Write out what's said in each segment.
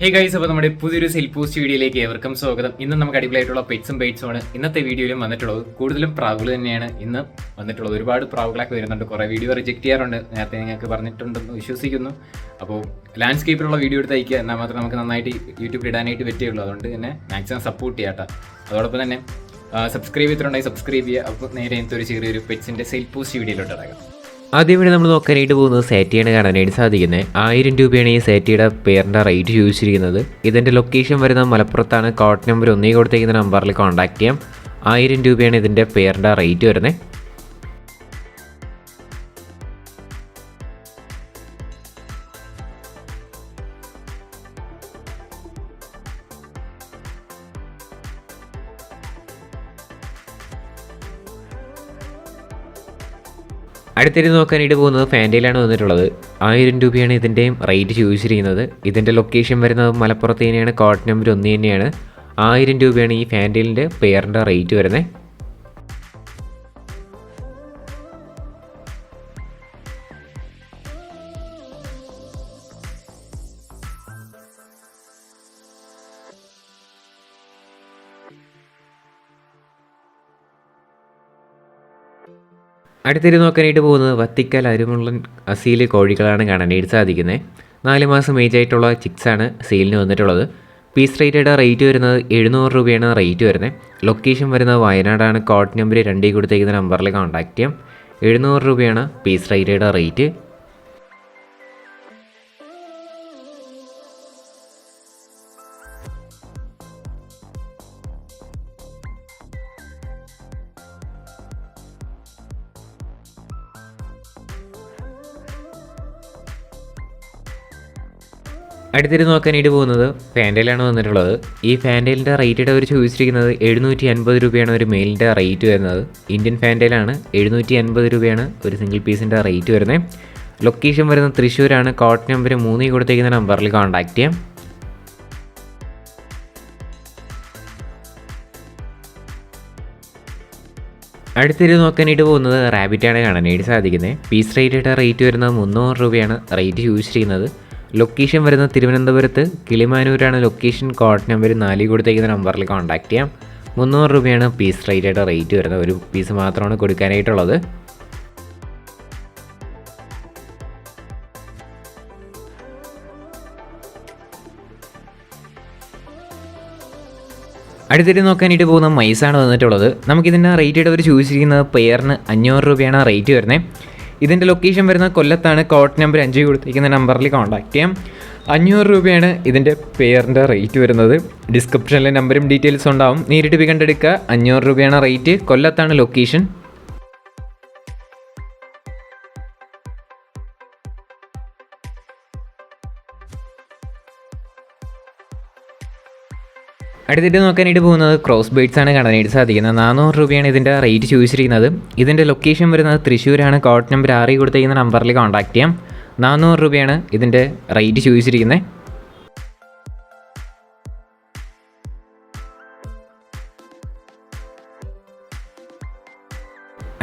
Hey guys, അപ്പോൾ നമ്മുടെ പുതിയൊരു സെൽ പോസ്റ്റ് വീഡിയോയിലേക്ക് ഏവർക്കും സ്വാഗതം. ഇന്ന് നമുക്ക് അടിപൊളിയായിട്ടുള്ള പെറ്റ്സും ബൈറ്റ്സുമാണ് ഇന്നത്തെ വീഡിയോയിലും വന്നിട്ടുള്ളത്. കൂടുതലും പ്രാവുകൾ തന്നെയാണ് ഇന്ന് വന്നിട്ടുള്ളത്. ഒരുപാട് പ്രാവുകളൊക്കെ വരുന്നുണ്ട്. കുറേ വീഡിയോ റിജക്ട് ചെയ്യാറുണ്ട്, നേരത്തെ നിങ്ങൾക്ക് പറഞ്ഞിട്ടുണ്ടെന്ന് വിശ്വസിക്കുന്നു. അപ്പോൾ ലാൻഡ്സ്കേപ്പിലുള്ള വീഡിയോ എടുത്ത് അയക്കുക, എന്നാൽ മാത്രമേ നമുക്ക് നന്നായിട്ട് യൂട്യൂബിൽ ഇടാനായിട്ട് പറ്റുകയുള്ളൂ. അതുകൊണ്ട് തന്നെ മാക്സിമം സപ്പോർട്ട് ചെയ്യാട്ടോ. അതോടൊപ്പം തന്നെ സബ്സ്ക്രൈബ് ചെയ്തിട്ടുണ്ടെങ്കിൽ സബ്സ്ക്രൈബ് ചെയ്യുക. അപ്പോൾ നേരെ ഇന്നത്തെ ഒരു ചെറിയൊരു പെറ്റ്സിൻ്റെ സെൽ പോസ്റ്റ് വീഡിയോയിലോട്ട് ഇടാം. ആദ്യം ഇവിടെ നമ്മൾ നോക്കാനായിട്ട് പോകുന്നത് സാറ്റിയാണ് കാണാനായിട്ട് സാധിക്കുന്നത്. 1000 രൂപയാണ് ഈ സാറ്റിയുടെ പേരിൻ്റെ റേറ്റ് ചോദിച്ചിരിക്കുന്നത്. ഇതിൻ്റെ ലൊക്കേഷൻ വരുന്നത് മലപ്പുറത്താണ്. കോഡ് നമ്പർ 1 കൊടുത്തേക്കുന്ന നമ്പറിൽ കോൺടാക്ട് ചെയ്യാം. 1000 രൂപയാണ് ഇതിൻ്റെ പേരിൻ്റെ റേറ്റ് വരുന്നത്. അടുത്തിരി നോക്കാനായിട്ട് പോകുന്നത് ഫാൻറ്റയിലാണ് വന്നിട്ടുള്ളത്. 1000 രൂപയാണ് ഇതിൻ്റെയും റേറ്റ് ചോദിച്ചിരിക്കുന്നത്. ഇതിൻ്റെ ലൊക്കേഷൻ വരുന്നത് മലപ്പുറത്ത് തന്നെയാണ്. കോഡ് നമ്പർ 1 തന്നെയാണ്. 1000 രൂപയാണ് ഈ ഫാൻറ്റയിലിൻ്റെ പെയറിൻ്റെ റേറ്റ് വരുന്നത്. അടുത്തിരി നോക്കാനായിട്ട് പോകുന്നത് വത്തിക്കാൽ അരിമുള്ളൻ അസീൽ കോഴികളാണ് കാണാനായിട്ട് സാധിക്കുന്നത്. 4 മാസം ഏജ് ആയിട്ടുള്ള ചിക്സാണ് സെയിലിന് വന്നിട്ടുള്ളത്. പീസ് റേറ്റയുടെ റേറ്റ് വരുന്നത് 700 രൂപയാണ് റേറ്റ് വരുന്നത്. ലൊക്കേഷൻ വരുന്നത് വയനാടാണ്. കോഡ് നമ്പർ 2 കൊടുത്തേക്കുന്ന നമ്പറിൽ കോൺടാക്ട് ചെയ്യാം. 700 രൂപയാണ് പീസ് റേറ്റയുടെ റേറ്റ്. അടുത്തിരി നോക്കാനായിട്ട് പോകുന്നത് ഫാൻറ്റയിലാണ് വന്നിട്ടുള്ളത്. ഈ ഫാൻറ്റയിലിൻ്റെ റേറ്റിയുടെ അവർ ചോദിച്ചിരിക്കുന്നത് 750 രൂപയാണ് ഒരു മെയിലിൻ്റെ റേറ്റ് വരുന്നത്. ഇന്ത്യൻ ഫാൻറ്റയിലാണ്. 750 രൂപയാണ് ഒരു സിംഗിൾ പീസിൻ്റെ റേറ്റ് വരുന്നത്. ലൊക്കേഷൻ വരുന്നത് തൃശ്ശൂരാണ്. കോഡ് നമ്പർ 3 കൊടുത്തേക്കുന്ന നമ്പറിൽ കോൺടാക്ട് ചെയ്യാം. അടുത്തിരി നോക്കാനായിട്ട് പോകുന്നത് റാബിറ്റാണ് കാണാനായിട്ട് സാധിക്കുന്നത്. പീസ് റേറ്റിയുടെ റേറ്റ് വരുന്നത് 300 രൂപയാണ് റേറ്റ് ചോദിച്ചിരിക്കുന്നത്. ലൊക്കേഷൻ വരുന്നത് തിരുവനന്തപുരത്ത് കിളിമാനൂരാണ് ലൊക്കേഷൻ. കോഡ് നമ്പർ 4 കൊടുത്തേക്കുന്ന നമ്പറിൽ കോൺടാക്ട് ചെയ്യാം. 300 രൂപയാണ് പീസ് റേറ്റായിട്ട് റേറ്റ് വരുന്നത്. ഒരു പീസ് മാത്രമാണ് കൊടുക്കാനായിട്ടുള്ളത്. അടുത്തിട്ട് നോക്കാനായിട്ട് പോകുന്ന മൈസാണ് വന്നിട്ടുള്ളത്. നമുക്കിതിൻ്റെ റേറ്റ് അവർ ചോദിച്ചിരിക്കുന്നത് പെയറിന് 500 രൂപയാണ് റേറ്റ് വരുന്നത്. ഇതിൻ്റെ ലൊക്കേഷൻ വരുന്നത് കൊല്ലത്താണ്. കോഡ് നമ്പർ 5 കൊടുത്തിരിക്കുന്ന നമ്പറിൽ കോൺടാക്ട് ചെയ്യാം. 500 രൂപയാണ് ഇതിൻ്റെ പെയറിൻ്റെ റേറ്റ് വരുന്നത്. ഡിസ്ക്രിപ്ഷനിലെ നമ്പറും ഡീറ്റെയിൽസ് ഉണ്ടാവും, നേരിട്ട് പോയി കണ്ടെടുക്കുക. 500 രൂപയാണ് റേറ്റ്. കൊല്ലത്താണ് ലൊക്കേഷൻ. അടുത്തിട്ട് നോക്കാനായിട്ട് പോകുന്നത് ക്രോസ് ബൈറ്റ്സ് ആണ് കാണാനായിട്ട് സാധിക്കുന്നത്. 400 രൂപയാണ് ഇതിൻ്റെ റേറ്റ് ചോദിച്ചിരിക്കുന്നത്. ഇതിൻ്റെ ലൊക്കേഷൻ വരുന്നത് തൃശ്ശൂരാണ്. കോഡ് നമ്പർ 6 കൊടുത്തിരിക്കുന്ന നമ്പറിൽ കോൺടാക്ട് ചെയ്യാം. 400 രൂപയാണ് ഇതിൻ്റെ റേറ്റ് ചോദിച്ചിരിക്കുന്നത്.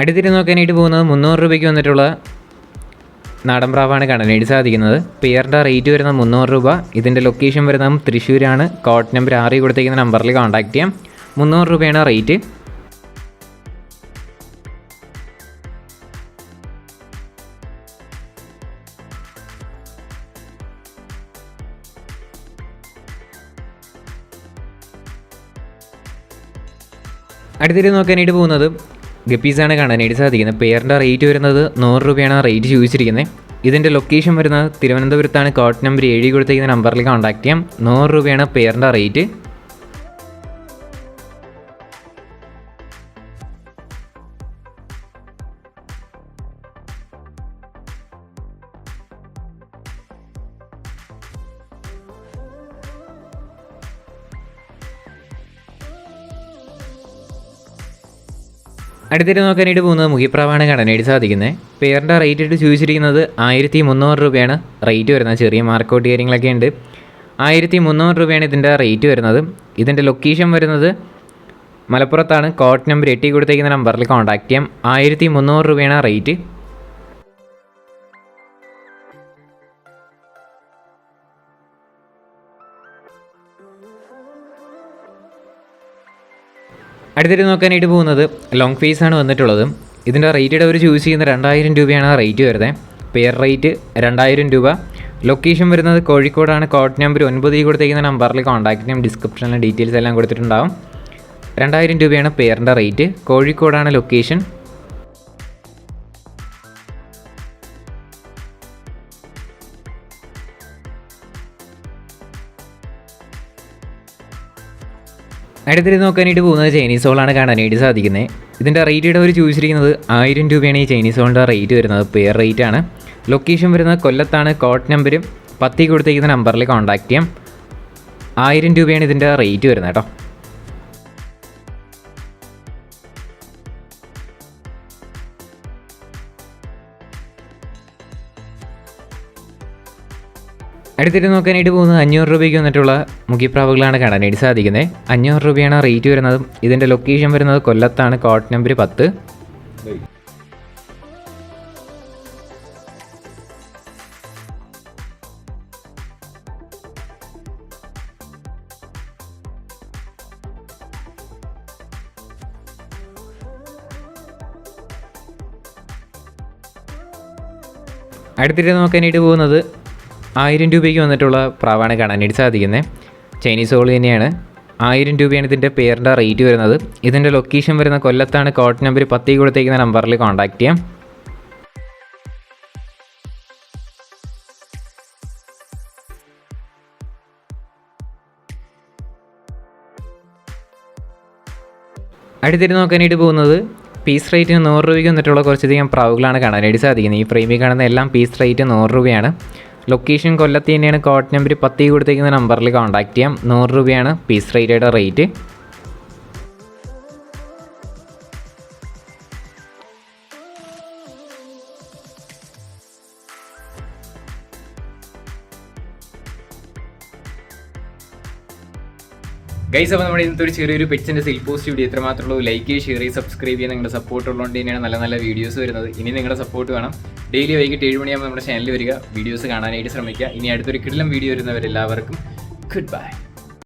അടുത്തിട്ട് നോക്കാനായിട്ട് പോകുന്നത് 300 രൂപയ്ക്ക് വന്നിട്ടുള്ള നാടൻ പ്രാവാണ് കാണാനായിട്ട് സാധിക്കുന്നത്. പെയറിൻ്റെ റേറ്റ് വരുന്നത് 300 രൂപ. ഇതിൻ്റെ ലൊക്കേഷൻ വരുന്നത് തൃശ്ശൂരാണ്. കോഡ് നമ്പർ 6 കൊടുത്തിരിക്കുന്ന നമ്പറിൽ കോൺടാക്ട് ചെയ്യാം. 300 രൂപയാണ് റേറ്റ്. അടുത്തിട്ട് നോക്കാനായിട്ട് പോകുന്നത് ഗപ്പീസാണ് കാണാനായിട്ട് സാധിക്കുന്നത്. പെയറിൻ്റെ റേറ്റ് വരുന്നത് 100 രൂപയാണ് റേറ്റ് ചോദിച്ചിരിക്കുന്നത്. ഇതിൻ്റെ ലൊക്കേഷൻ വരുന്നത് തിരുവനന്തപുരത്താണ്. കോഡ് നമ്പർ 7 കൊടുത്തിരിക്കുന്ന നമ്പറിൽ കോൺടാക്ട് ചെയ്യാം. 100 രൂപയാണ് പെയറിൻ്റെ റേറ്റ്. അടുത്തിട്ട് നോക്കാനായിട്ട് പോകുന്നത് മുഖിപ്രാവാണ് കാണാനായിട്ട് സാധിക്കുന്നത്. പെയറിൻ്റെ റേറ്റ് ഇട്ട് ചോദിച്ചിരിക്കുന്നത് 1300 രൂപയാണ് റേറ്റ് വരുന്നത്. ചെറിയ മാർക്കൗട്ട് കാര്യങ്ങളൊക്കെ ഉണ്ട്. 1300 രൂപയാണ് ഇതിൻ്റെ റേറ്റ് വരുന്നത്. ഇതിൻ്റെ ലൊക്കേഷൻ വരുന്നത് മലപ്പുറത്താണ്. കോഡ് നമ്പർ 8 കൊടുത്തേക്കുന്ന നമ്പറിൽ കോൺടാക്ട് ചെയ്യാം. 1300 രൂപയാണ് റേറ്റ്. അടുത്തിട്ട് നോക്കാനായിട്ട് പോകുന്നത് ലോങ് ഫേസ് ആണ് വന്നിട്ടുള്ളത്. ഇതിൻ്റെ റേറ്റഡ് അവർ ചൂസ് ചെയ്യുന്ന 2000 രൂപയാണ് റേറ്റ് വരുന്നത്. പെയർ റേറ്റ് 2000 രൂപ. ലൊക്കേഷൻ വരുന്നത് കോഴിക്കോടാണ്. കോഡ് നമ്പർ 9 കൊടുത്തേക്കുന്ന നമ്പറിൽ കോൺടാക്ട് ചെയ്യാം. ഡിസ്ക്രിപ്ഷനിൽ ഡീറ്റെയിൽസ് എല്ലാം കൊടുത്തിട്ടുണ്ടാവും. 2000 രൂപയാണ് പെയറിൻ്റെ റേറ്റ്. കോഴിക്കോടാണ് ലൊക്കേഷൻ. അടുത്തിട്ട് നോക്കാനായിട്ട് പോകുന്നത് ചൈനീസ് ഹോളാണ് കാണാനായിട്ട് സാധിക്കുന്നത്. ഇതിൻ്റെ റേറ്റ് അവർ ചൂസ് ചെയ്യുന്നത് 1000 രൂപയാണ് ഈ ചൈനീസ് ഹോളിൻ്റെ റേറ്റ് വരുന്നത്. പെയർ റേറ്റ് ആണ്. ലൊക്കേഷൻ വരുന്നത് കൊല്ലത്താണ്. കോഡ് നമ്പർ 10 കൊടുത്തേക്കുന്ന നമ്പറിൽ കോൺടാക്ട് ചെയ്യാം. 1000 രൂപയാണ് ഇതിൻ്റെ റേറ്റ് വരുന്നത് കേട്ടോ. അടുത്തിട്ട് നോക്കാനായിട്ട് പോകുന്നത് 500 രൂപയ്ക്ക് വന്നിട്ടുള്ള മുഖിപ്രാവുകളാണ് കാണാനായിട്ട് സാധിക്കുന്നത്. 500 രൂപയാണ് റേറ്റ് വരുന്നതും. ഇതിൻ്റെ ലൊക്കേഷൻ വരുന്നത് കൊല്ലത്താണ്. Code number 10. അടുത്തിട്ട് നോക്കാനായിട്ട് പോകുന്നത് 1000 രൂപയ്ക്ക് വന്നിട്ടുള്ള പ്രാവാണ് കാണാനായിട്ട് സാധിക്കുന്നത്. ചൈനീസ് ഹോൾ തന്നെയാണ്. 1000 രൂപയാണ് ഇതിൻ്റെ പെയറിൻ്റെ റേറ്റ് വരുന്നത്. ഇതിൻ്റെ ലൊക്കേഷൻ വരുന്ന കൊല്ലത്താണ്. കോഡ് നമ്പർ 10 കൊടുത്തേക്കുന്ന നമ്പറിൽ കോൺടാക്ട് ചെയ്യാം. അടുത്തിട്ട് നോക്കാനായിട്ട് പോകുന്നത് പീസ് റേറ്റിന് 100 രൂപയ്ക്ക് വന്നിട്ടുള്ള കുറച്ചധികം പ്രാവുകളാണ് കാണാനായിട്ട് സാധിക്കുന്നത്. ഈ ഫ്രെയിമിൽ കാണുന്ന എല്ലാം പീസ് റേറ്റ് 100 രൂപയാണ്. ലൊക്കേഷൻ കൊല്ലത്ത് തന്നെയാണ്. കോഡ് നമ്പർ 10 കൊടുത്തേക്കുന്ന നമ്പറിൽ കോൺടാക്ട് ചെയ്യാം. 100 രൂപയാണ് പീസ് റേറ്റയുടെ റേറ്റ്. ഗൈസ്, അപ്പോൾ നമ്മുടെ ഇന്നത്തെ ഒരു ചെറിയൊരു പെറ്റ്സിൻ്റെ സെയിൽ പോസ്റ്റ് വീഡിയോ എത്രമാത്രമുള്ളൂ. ലൈക്ക് ചെയ്യുക, ഷെയർ ചെയ്യുക, സബ്സ്ക്രൈബ് ചെയ്യുക. നിങ്ങളുടെ സപ്പോർട്ട് ഉള്ളതുകൊണ്ട് തന്നെയാണ് നല്ല നല്ല വീഡിയോസ് വരുന്നത്. ഇനി നിങ്ങളുടെ സപ്പോർട്ട് വേണം. ഡെയിലി വൈകിട്ട് 7 മണിയാകുമ്പോൾ നമ്മുടെ ചാനലിൽ വരിക, വീഡിയോസ് കാണാനായിട്ട് ശ്രമിക്കുക. ഇനി അടുത്തൊരു കിടിലം വീഡിയോ വരുന്നവരെല്ലാവർക്കും ഗുഡ് ബൈ.